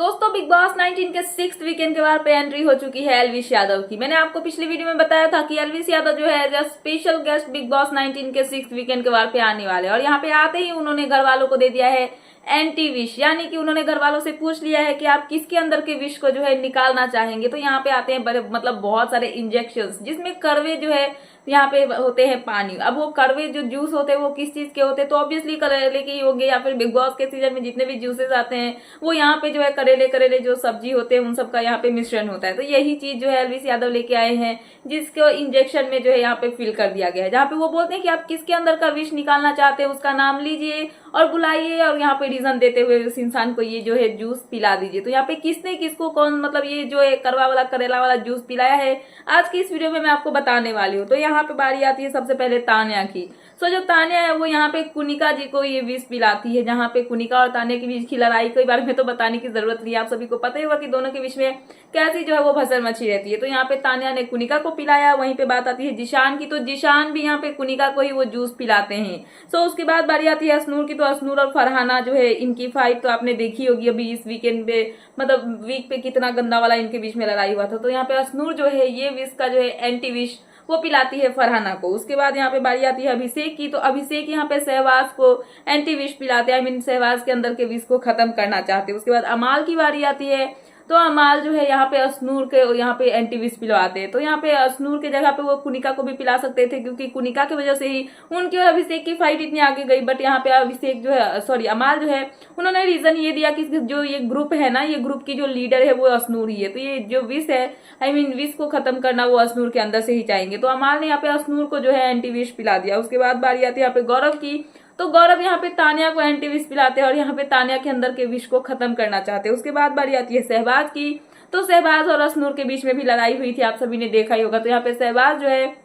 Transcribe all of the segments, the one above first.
दोस्तों बिग बॉस 19 के 6th weekend के बाद पे एंट्री हो चुकी है एल्विश यादव की। मैंने आपको पिछली वीडियो में बताया था कि एल्विश यादव जो है as a special guest Bigg Boss 19 के 6th वीकेंड के बाद पे आने वाले हैं और यहाँ पे आते ही उन्होंने घर वालों को दे दिया है एंटी विश, यानी कि उन्होंने घर वालों से पूछ लिया है कि आप किसके अंदर के विश को जो है निकालना चाहेंगे। तो यहाँ पे आते हैं मतलब बहुत सारे इंजेक्शंस, जिसमें कड़वे जो है यहाँ पे होते हैं पानी। अब वो कड़वे जो जूस होते हैं वो किस चीज के होते हैं, तो ऑब्वियसली करेले के ही होंगे, या फिर बिग बॉस के सीजन में जितने भी जूसेस आते हैं वो यहाँ पे जो है करेले करेले जो सब्जी होते हैं उन सबका यहाँ पे मिश्रण होता है। तो यही चीज जो है एल्विश यादव लेके आए हैं, जिसको इंजेक्शन में जो है यहाँ पे फिल कर दिया गया है, जहाँ पे वो बोलते हैं कि आप किसके अंदर का विश निकालना चाहते हैं उसका नाम लीजिए और बुलाइए और यहाँ पे रीजन देते हुए उस इंसान को ये जो है जूस पिला दीजिए। तो यहाँ पे किसने किसको कौन मतलब ये जो है करवा वाला करेला वाला जूस पिलाया है आज की इस वीडियो में मैं आपको बताने वाली हूँ। तो यहाँ पे बारी आती है सबसे पहले तान्या की। सो जो तान्या है वो यहाँ पे कुनिका जी को ये विष पिलाती है, जहाँ पे कुनिका और तान्या के बीच की लड़ाई के बारे में तो बताने की जरूरत नहीं है, आप सभी को पता ही होगा कि दोनों के बीच में कैसी जो है वो भसर मची रहती है। तो यहाँ पे तान्या ने कुनिका को पिलाया। वहीं पे बात आती है जिशान की, तो जिशान भी यहाँ पे कुनिका को ही वो जूस पिलाते हैं। सो उसके बाद बारी आती है असनूर की। तो असनूर और फरहाना जो है इनकी फाइट तो आपने देखी होगी अभी इस वीकेंड पे, मतलब वीक पे कितना गंदा वाला इनके बीच में लड़ाई हुआ था। तो यहाँ पे असनूर जो है ये विष का जो है एंटी विष वो पिलाती है फरहाना को। उसके बाद यहाँ पे बारी आती है अभिषेक की। तो अभिषेक यहाँ पे सहवाज को एंटी विष पिलाते हैं, आई मीन सहवाज के अंदर के विष को खत्म करना चाहते हैं। उसके बाद अमाल की बारी आती है। तो अमाल जो है यहाँ पे असनूर के यहाँ पे एंटी विष पिलवाते हैं। तो यहाँ पे असनूर के जगह पे वो कुनिका को भी पिला सकते थे, क्योंकि कुनिका की वजह से ही उनकी और अभिषेक की फाइट इतनी आगे गई। बट यहाँ पे अभिषेक जो है सॉरी अमाल जो है उन्होंने रीजन ये दिया कि जो ये ग्रुप है ना, ये ग्रुप की जो लीडर है वो असनूर ही है, तो ये जो विष है आई मीन विष को खत्म करना वो असनूर के अंदर से ही चाहेंगे। तो अमाल ने यहाँ पे असनूर को जो है एंटी विष पिला दिया। उसके बाद बारी आती है यहाँ पे गौरव की। तो गौरव यहाँ पे तान्या को एंटी विष पिलाते हैं और यहाँ पे तान्या के अंदर के विष को खत्म करना चाहते हैं। उसके बाद बारी आती है सहबाज की। तो सहबाज और असनूर के बीच में भी लड़ाई हुई थी, आप सभी ने देखा ही होगा। तो यहाँ पे सहबाज जो है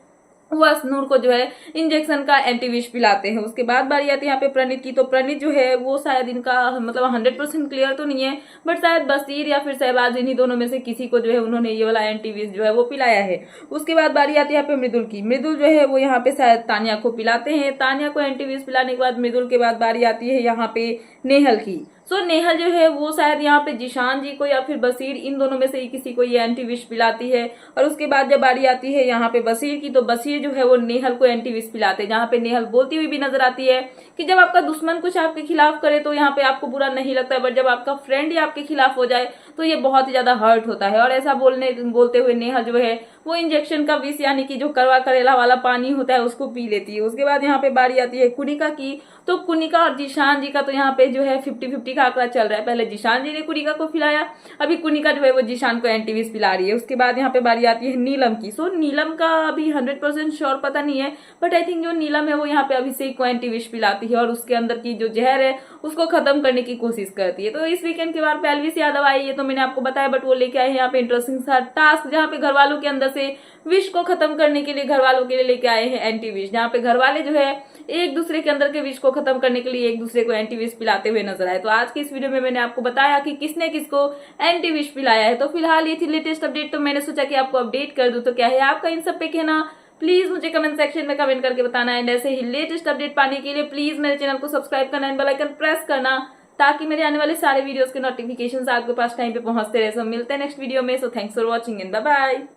वो असनूर को जो है इंजेक्शन का एंटी विष पिलाते हैं। उसके बाद बारी आती है यहाँ पे प्रणीत की। तो प्रणीत जो है वो शायद इनका मतलब 100% क्लियर तो नहीं है, बट शायद बसीर या फिर सहबाज इन्हीं दोनों में से किसी को जो है उन्होंने ये वाला एंटी विष जो है वो पिलाया है। उसके बाद बारी आती है यहाँ पे मृदुल की। मृदुल जो है वो यहाँ पे शायद तान्या को पिलाते हैं। तान्या को एंटी विष पिलाने के बाद मृदुल के बाद बारी आती है यहाँ पे नेहल की। सो नेहल जो है वो शायद यहाँ पे जिशान जी को या फिर बसीर इन दोनों में से ही किसी को ये एंटी विष पिलाती है। और उसके बाद जब बारी आती है यहाँ पे बसीर की, तो बसीर जो है वो नेहल को एंटी विष पिलाते हैं, जहाँ पे नेहल बोलती हुई भी नजर आती है कि जब आपका दुश्मन कुछ आपके खिलाफ करे तो यहाँ पे आपको बुरा नहीं लगता है, बट जब आपका फ्रेंड ही आपके खिलाफ हो जाए तो ये बहुत ही ज्यादा हर्ट होता है। और ऐसा बोलते हुए नेहल जो है वो इंजेक्शन का विष यानी कि जो करवा करेला वाला पानी होता है उसको पी लेती है। उसके बाद यहाँ पे बारी आती है कुनिका की। तो कुनिका और जिशान जी का तो यहाँ पे जो है 50-50 का आंकड़ा चल रहा है। पहले जिशान जी ने कुनिका को पिलाया, अभी कुनिका जो है वो जिशान को एंटी विष पिला रही है। उसके बाद यहाँ पे बारी आती है नीलम की। सो नीलम का अभी 100% श्योर पता नहीं है, बट आई थिंक जो नीलम है वो यहाँ पे अभिषेक को एंटी विष पिलाती है और उसके अंदर की जो जहर है उसको खत्म करने की कोशिश करती है। तो इस वीकेंड के बाद एल्विश यादव आई है, तो मैंने आपको बताया, बट वो लेके आए हैं यहाँ पे इंटरेस्टिंग सा टास्क, जहाँ पे घर वालों के अंदर से विष को खत्म करने के लिए घर वालों के लिए लेके आए हैं एंटी विष, जहाँ पे घर वाले जो है एक दूसरे के अंदर के विष को खत्म करने के लिए एक दूसरे को एंटी विष पिलाते हुए नजर आए। तो आज की इस वीडियो में मैंने आपको बताया कि किसने किसको एंटी विष पिलाया है। तो फिलहाल ये थी लेटेस्ट अपडेट, तो मैंने सोचा कि आपको अपडेट कर दूं। तो क्या है आपका इन सब पे कहना, प्लीज मुझे कमेंट सेक्शन में कमेंट करके बताना है। ऐसे ही लेटेस्ट अपडेट पाने के लिए प्लीज मेरे चैनल को सब्सक्राइब करना एंड बेल आइकन प्रेस करना, ताकि मेरे आने वाले सारे वीडियोस के नोटिफिकेशन आपके पास टाइम पे पहुंचते रहे। सो मिलते हैं नेक्स्ट वीडियो में। So thanks for watching and bye bye.